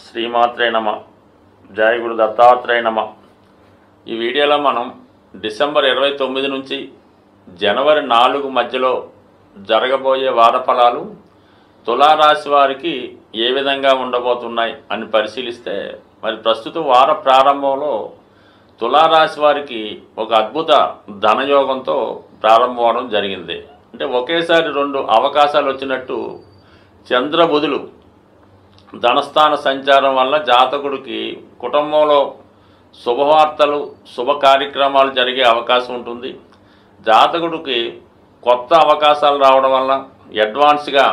శ్రీమాత్రే నమ. జయ గురు దత్తాత్రేయ నమ. ఈ వీడియోలో మనం డిసెంబర్ 29 నుంచి జనవరి 4 మధ్యలో జరగబోయే వార ఫలాలు తులారాశి వారికి ఏ విధంగా ఉండబోతున్నాయి అని పరిశీలిస్తే, మరి ప్రస్తుత వార ప్రారంభంలో తులారాశి వారికి ఒక అద్భుత ధనయోగంతో ప్రారంభం అవడం జరిగింది. అంటే ఒకేసారి రెండు అవకాశాలు వచ్చినట్టు చంద్రబుధులు ధనస్థాన సంచారం వల్ల జాతకుడికి కుటుంబంలో శుభవార్తలు శుభ కార్యక్రమాలు జరిగే అవకాశం ఉంటుంది. జాతకుడికి కొత్త అవకాశాలు రావడం వల్ల అడ్వాన్స్గా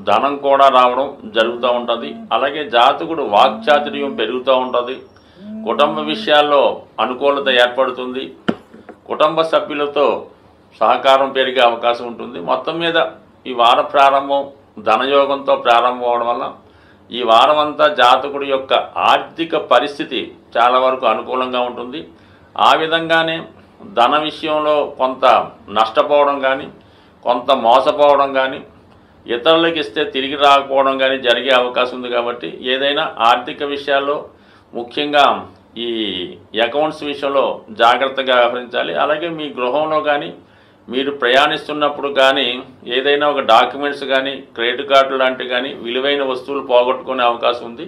ధనం కూడా రావడం జరుగుతూ ఉంటుంది. అలాగే జాతకుడు వాక్చాతుర్యం పెరుగుతూ ఉంటుంది. కుటుంబ విషయాల్లో అనుకూలత ఏర్పడుతుంది. కుటుంబ సభ్యులతో సహకారం పెరిగే అవకాశం ఉంటుంది. మొత్తం మీద ఈ వార ప్రారంభం ధనయోగంతో ప్రారంభం అవడం వల్ల ఈ వారం అంతా జాతకుడి యొక్క ఆర్థిక పరిస్థితి చాలా వరకు అనుకూలంగా ఉంటుంది. ఆ విధంగానే ధన విషయంలో కొంత నష్టపోవడం కానీ, కొంత మోసపోవడం కానీ, ఇతరులకు ఇస్తే తిరిగి రాకపోవడం కానీ జరిగే అవకాశం ఉంది. కాబట్టి ఏదైనా ఆర్థిక విషయాల్లో ముఖ్యంగా ఈ అకౌంట్స్ విషయంలో జాగ్రత్తగా వ్యవహరించాలి. అలాగే మీ గృహంలో కానీ మీరు ప్రయాణిస్తున్నప్పుడు కానీ ఏదైనా ఒక డాక్యుమెంట్స్ కానీ క్రెడిట్ కార్డు లాంటివి కానీ విలువైన వస్తువులు పోగొట్టుకునే అవకాశం ఉంది.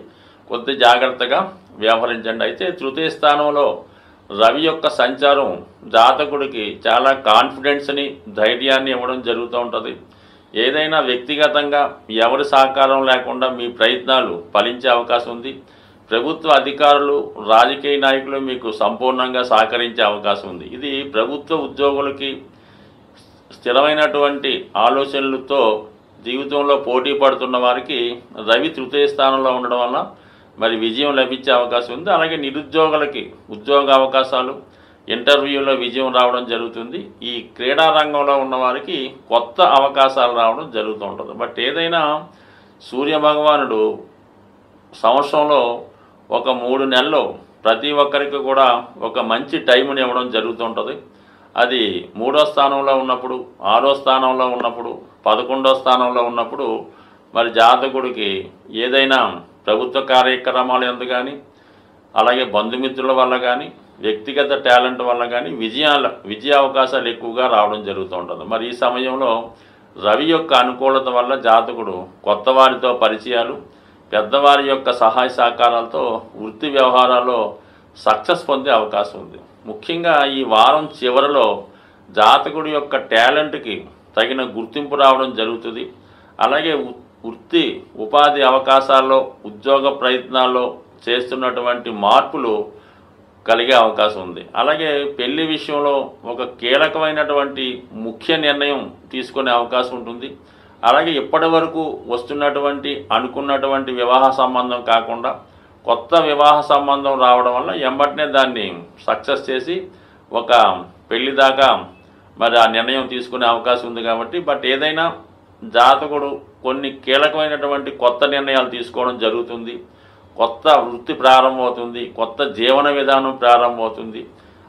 కొద్ది జాగ్రత్తగా వ్యవహరించండి. అయితే తృతీయ స్థానంలో రవి యొక్క సంచారం జాతకుడికి చాలా కాన్ఫిడెన్స్ని ధైర్యాన్ని ఇవ్వడం జరుగుతూ ఉంటుంది. ఏదైనా వ్యక్తిగతంగా ఎవరి సహకారం లేకుండా మీ ప్రయత్నాలు ఫలించే అవకాశం ఉంది. ప్రభుత్వ అధికారులు రాజకీయ నాయకులు మీకు సంపూర్ణంగా సహకరించే అవకాశం ఉంది. ఇది ప్రభుత్వ ఉద్యోగులకి స్థిరమైనటువంటి ఆలోచనలతో జీవితంలో పోటీ పడుతున్న వారికి రవి తృతీయ స్థానంలో ఉండడం వల్ల మరి విజయం లభించే అవకాశం ఉంది. అలాగే నిరుద్యోగులకి ఉద్యోగ అవకాశాలు, ఇంటర్వ్యూలో విజయం రావడం జరుగుతుంది. ఈ క్రీడా రంగంలో ఉన్న వారికి కొత్త అవకాశాలు రావడం జరుగుతూ ఉంటుంది. బట్ ఏదైనా సూర్య భగవానుడు సంవత్సరంలో ఒక 3 నెలలు ప్రతి ఒక్కరికి కూడా ఒక మంచి టైంని ఇవ్వడం జరుగుతూ ఉంటుంది. అది 3వ స్థానంలో ఉన్నప్పుడు, 6వ స్థానంలో ఉన్నప్పుడు, 11వ స్థానంలో ఉన్నప్పుడు మరి జాతకుడికి ఏదైనా ప్రభుత్వ కార్యక్రమాలు ఎందు కానీ, అలాగే బంధుమిత్రుల వల్ల కానీ, వ్యక్తిగత టాలెంట్ వల్ల కానీ విజయ అవకాశాలు ఎక్కువగా రావడం జరుగుతూ ఉంటుంది. మరి ఈ సమయంలో రవి యొక్క అనుకూలత వల్ల జాతకుడు కొత్త వారితో పరిచయాలు, పెద్దవారి యొక్క సహాయ సహకారాలతో వృత్తి వ్యవహారాల్లో సక్సెస్ పొందే అవకాశం ఉంది. ముఖ్యంగా ఈ వారం చివరిలో జాతకుడి యొక్క టాలెంట్కి తగిన గుర్తింపు రావడం జరుగుతుంది. అలాగే వృత్తి ఉపాధి అవకాశాల్లో, ఉద్యోగ ప్రయత్నాల్లో చేస్తున్నటువంటి మార్పులు కలిగే అవకాశం ఉంది. అలాగే పెళ్లి విషయంలో ఒక కీలకమైనటువంటి ముఖ్య నిర్ణయం తీసుకునే అవకాశం ఉంటుంది. అలాగే ఇప్పటి వరకు వస్తున్నటువంటి అనుకున్నటువంటి వివాహ సంబంధం కాకుండా కొత్త వివాహ సంబంధం రావడం వల్ల ఎంబటినే దాన్ని సక్సెస్ చేసి ఒక పెళ్లి దాకా మరి ఆ నిర్ణయం తీసుకునే అవకాశం ఉంది. కాబట్టి బట్ ఏదైనా జాతకుడు కొన్ని కీలకమైనటువంటి కొత్త నిర్ణయాలు తీసుకోవడం జరుగుతుంది. కొత్త వృత్తి ప్రారంభమవుతుంది. కొత్త జీవన విధానం ప్రారంభమవుతుంది.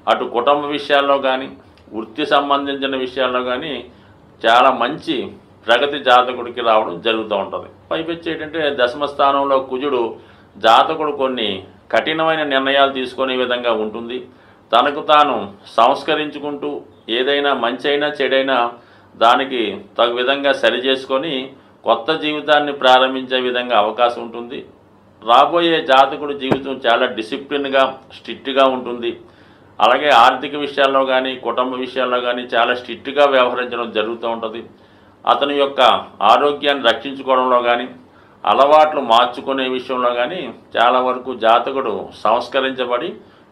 అటు కుటుంబ విషయాల్లో కానీ, వృత్తి సంబంధించిన విషయాల్లో కానీ చాలా మంచి ప్రగతి జాతకుడికి రావడం జరుగుతూ ఉంటుంది. పైపెచ్చి ఏంటంటే దశమ స్థానంలో కుజుడు జాతకుడు కొన్ని కఠినమైన నిర్ణయాలు తీసుకునే విధంగా ఉంటుంది. తనకు తాను సంస్కరించుకుంటూ ఏదైనా మంచి అయినా చెడైనా దానికి తగు విధంగా సరి చేసుకొని కొత్త జీవితాన్ని ప్రారంభించే విధంగా అవకాశం ఉంటుంది. రాబోయే జాతకుడి జీవితం చాలా డిసిప్లిన్గా, స్ట్రిక్ట్గా ఉంటుంది. అలాగే ఆర్థిక విషయాల్లో కానీ, కుటుంబ విషయాల్లో కానీ చాలా స్ట్రిక్ట్గా వ్యవహరించడం జరుగుతూ ఉంటుంది. అతని యొక్క ఆరోగ్యాన్ని రక్షించుకోవడంలో కానీ, అలవాట్లు మార్చుకునే విషయంలో కానీ చాలా వరకు జాతకుడు సంస్కరించబడి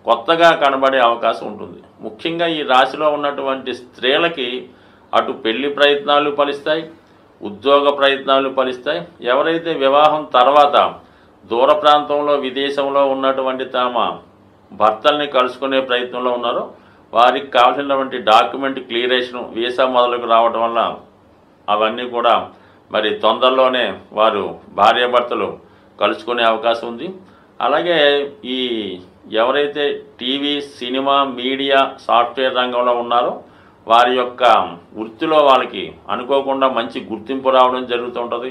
కొత్తగా కనబడే అవకాశం ఉంటుంది. ముఖ్యంగా ఈ రాశిలో ఉన్నటువంటి స్త్రీలకి అటు పెళ్లి ప్రయత్నాలు ఫలిస్తాయి, ఉద్యోగ ప్రయత్నాలు ఫలిస్తాయి. ఎవరైతే వివాహం తర్వాత దూర ప్రాంతంలో, విదేశంలో ఉన్నటువంటి తమ భర్తల్ని కలుసుకునే ప్రయత్నంలో ఉన్నారో వారికి కావాల్సినటువంటి డాక్యుమెంట్ క్లియరేషను, వీసా మొదలుకు రావడం వల్ల అవన్నీ కూడా మరి తొందరలోనే వారు భార్యాభర్తలు కలుసుకునే అవకాశం ఉంది. అలాగే ఈ ఎవరైతే టీవీ, సినిమా, మీడియా, సాఫ్ట్వేర్ రంగంలో ఉన్నారో వారి యొక్క వృత్తిలో వాళ్ళకి అనుకోకుండా మంచి గుర్తింపు రావడం జరుగుతూ ఉంటుంది.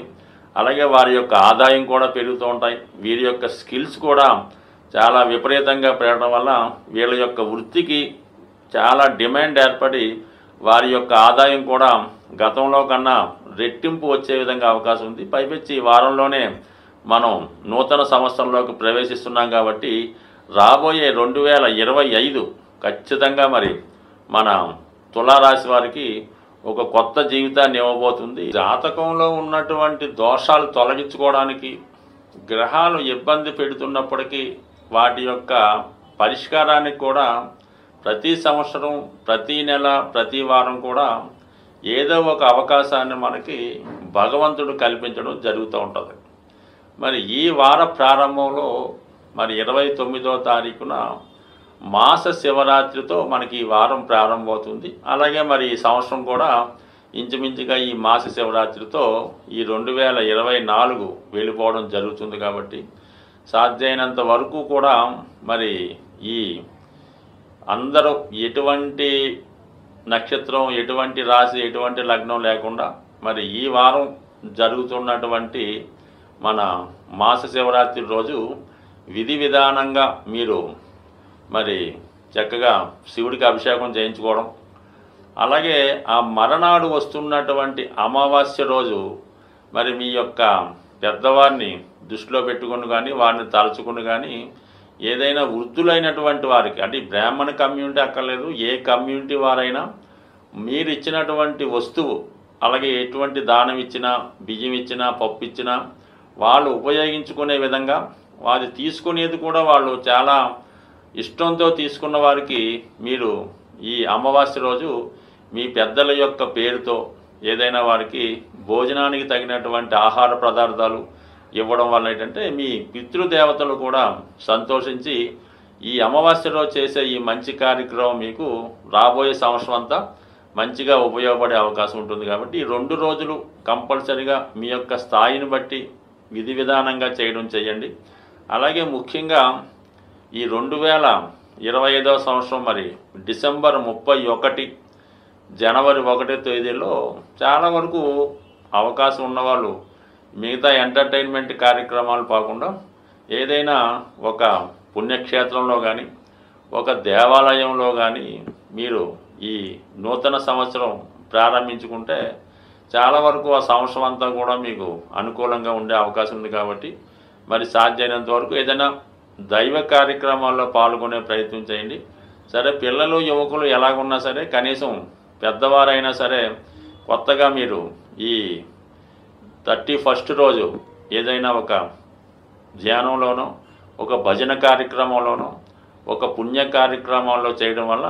అలాగే వారి యొక్క ఆదాయం కూడా పెరుగుతూ ఉంటాయి. వీరి యొక్క స్కిల్స్ కూడా చాలా విపరీతంగా పెరగడం వల్ల వీళ్ళ యొక్క వృత్తికి చాలా డిమాండ్ ఏర్పడి వారి యొక్క ఆదాయం కూడా గతంలో కన్నా రెట్టింపు వచ్చే విధంగా అవకాశం ఉంది. పైపెచ్చి ఈ వారంలోనే మనం నూతన సంవత్సరంలోకి ప్రవేశిస్తున్నాం కాబట్టి రాబోయే 2025 ఖచ్చితంగా మరి మన తులారాశి వారికి ఒక కొత్త జీవితాన్ని ఇవ్వబోతుంది. జాతకంలో ఉన్నటువంటి దోషాలు తొలగించుకోవడానికి గ్రహాలు ఇబ్బంది పెడుతున్నప్పటికీ వాటి యొక్క పరిష్కారానికి కూడా ప్రతి సంవత్సరం, ప్రతి నెల, ప్రతి వారం కూడా ఏదో ఒక అవకాశాన్ని మనకి భగవంతుడు కల్పించడం జరుగుతూ ఉంటుంది. మరి ఈ వార ప్రారంభంలో మరి 29వ తారీఖున మాస శివరాత్రితో మనకి ఈ వారం ప్రారంభమవుతుంది. అలాగే మరి ఈ సంవత్సరం కూడా ఇంచుమించుగా ఈ మాస శివరాత్రితో ఈ 2024 వెళ్ళిపోవడం జరుగుతుంది. కాబట్టి సాధ్యమైనంత వరకు కూడా మరి ఈ అందరూ ఎటువంటి నక్షత్రం, ఎటువంటి రాశి, ఎటువంటి లగ్నం లేకుండా మరి ఈ వారం జరుగుతున్నటువంటి మన మాస శివరాత్రి రోజు విధి విధానంగా మీరు మరి చక్కగా శివుడికి అభిషేకం చేయించుకోవడం, అలాగే ఆ మరణాడు వస్తున్నటువంటి అమావాస్య రోజు మరి మీ యొక్క పెద్దవారిని దృష్టిలో పెట్టుకుని కానీ వారిని తలుచుకుని కానీ ఏదైనా వృద్ధులైనటువంటి వారికి, అంటే బ్రాహ్మణ కమ్యూనిటీ అక్కర్లేదు, ఏ కమ్యూనిటీ వారైనా మీరు ఇచ్చినటువంటి వస్తువు, అలాగే ఎటువంటి దానం ఇచ్చినా, బియ్యం ఇచ్చినా, పప్పు ఇచ్చినా వాళ్ళు ఉపయోగించుకునే విధంగా వారి తీసుకునేది కూడా వాళ్ళు చాలా ఇష్టంతో తీసుకున్న వారికి మీరు ఈ అమావాస్య రోజు మీ పెద్దల యొక్క పేరుతో ఏదైనా వారికి భోజనానికి తగినటువంటి ఆహార పదార్థాలు ఇవ్వడం వల్ల ఏంటంటే మీ పితృదేవతలు కూడా సంతోషించి ఈ అమావాస్య రోజు చేసే ఈ మంచి కార్యక్రమం మీకు రాబోయే సంవత్సరం అంతా మంచిగా ఉపయోగపడే అవకాశం ఉంటుంది. కాబట్టి ఈ 2 రోజులు కంపల్సరిగా మీ యొక్క స్థాయిని బట్టి విధి విధానంగా చేయడం చేయండి. అలాగే ముఖ్యంగా ఈ 2025వ సంవత్సరం మరి డిసెంబర్ 31, జనవరి 1 తేదీల్లో చాలా వరకు అవకాశం ఉన్నవాళ్ళు మిగతా ఎంటర్టైన్మెంట్ కార్యక్రమాలు కాకుండా ఏదైనా ఒక పుణ్యక్షేత్రంలో కానీ, ఒక దేవాలయంలో కానీ మీరు ఈ నూతన సంవత్సరం ప్రారంభించుకుంటే చాలా వరకు ఆ సంవత్సరం అంతా కూడా మీకు అనుకూలంగా ఉండే అవకాశం ఉంది. కాబట్టి మరి సాధ్యమైనంత వరకు ఏదైనా దైవ కార్యక్రమాల్లో పాల్గొనే ప్రయత్నం చేయండి. సరే, పిల్లలు, యువకులు ఎలాగున్నా సరే కనీసం పెద్దవారైనా సరే కొత్తగా మీరు ఈ 31st రోజు ఏదైనా ఒక ధ్యానంలోనో, ఒక భజన కార్యక్రమంలోనో, ఒక పుణ్య కార్యక్రమాల్లో చేయడం వల్ల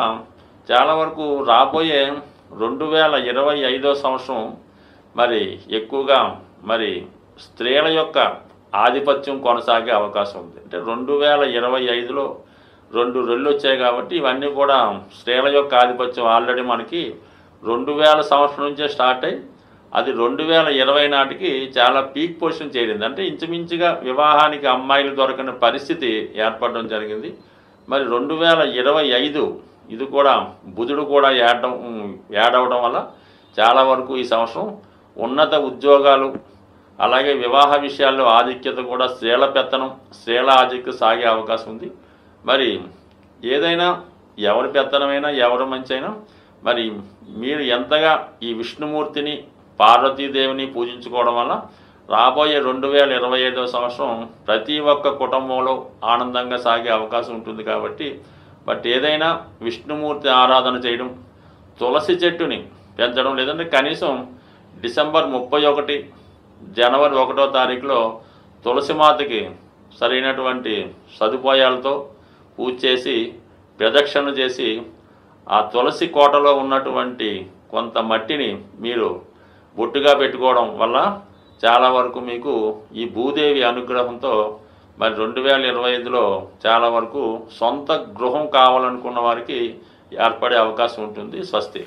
చాలా వరకు రాబోయే 2025వ సంవత్సరం మరి ఎక్కువగా మరి స్త్రీల యొక్క ఆధిపత్యం కొనసాగే అవకాశం ఉంది. అంటే 2025లో 2 రెళ్ళు వచ్చాయి కాబట్టి ఇవన్నీ కూడా స్త్రీల యొక్క ఆధిపత్యం ఆల్రెడీ మనకి 2000 సంవత్సరం నుంచే స్టార్ట్ అయ్యి అది 2020 నాటికి చాలా పీక్ పొజిషన్ చేరింది. అంటే ఇంచుమించుగా వివాహానికి అమ్మాయిలు దొరకని పరిస్థితి ఏర్పడడం జరిగింది. మరి 2025 ఇది కూడా బుధుడు కూడా యాడ్ అవడం వల్ల చాలా వరకు ఈ సంవత్సరం ఉన్నత ఉద్యోగాలు, అలాగే వివాహ విషయాల్లో ఆధిక్యత కూడా స్త్రీల పెత్తనం, స్త్రీల ఆధిక్యత సాగే అవకాశం ఉంది. మరి ఏదైనా ఎవరి పెత్తనమైనా, ఎవరి మంచి అయినా మరి మీరు ఎంతగా ఈ విష్ణుమూర్తిని, పార్వతీదేవిని పూజించుకోవడం వల్ల రాబోయే 2025వ సంవత్సరం ప్రతి ఒక్క కుటుంబంలో ఆనందంగా సాగే అవకాశం ఉంటుంది. కాబట్టి ఏదైనా విష్ణుమూర్తి ఆరాధన చేయడం, తులసి చెట్టుని పెంచడం, లేదంటే కనీసం డిసెంబర్ 31, జనవరి 1వ తారీఖులో తులసి మాతకి సరైనటువంటి సదుపాయాలతో పూజ చేసి ప్రదక్షిణ చేసి ఆ తులసి కోటలో ఉన్నటువంటి కొంత మట్టిని మీరు బొట్టుగా పెట్టుకోవడం వల్ల చాలా వరకు మీకు ఈ భూదేవి అనుగ్రహంతో మరి 2025లో చాలా వరకు సొంత గృహం కావాలనుకున్న వారికి ఏర్పడే అవకాశం ఉంటుంది. స్వస్తి.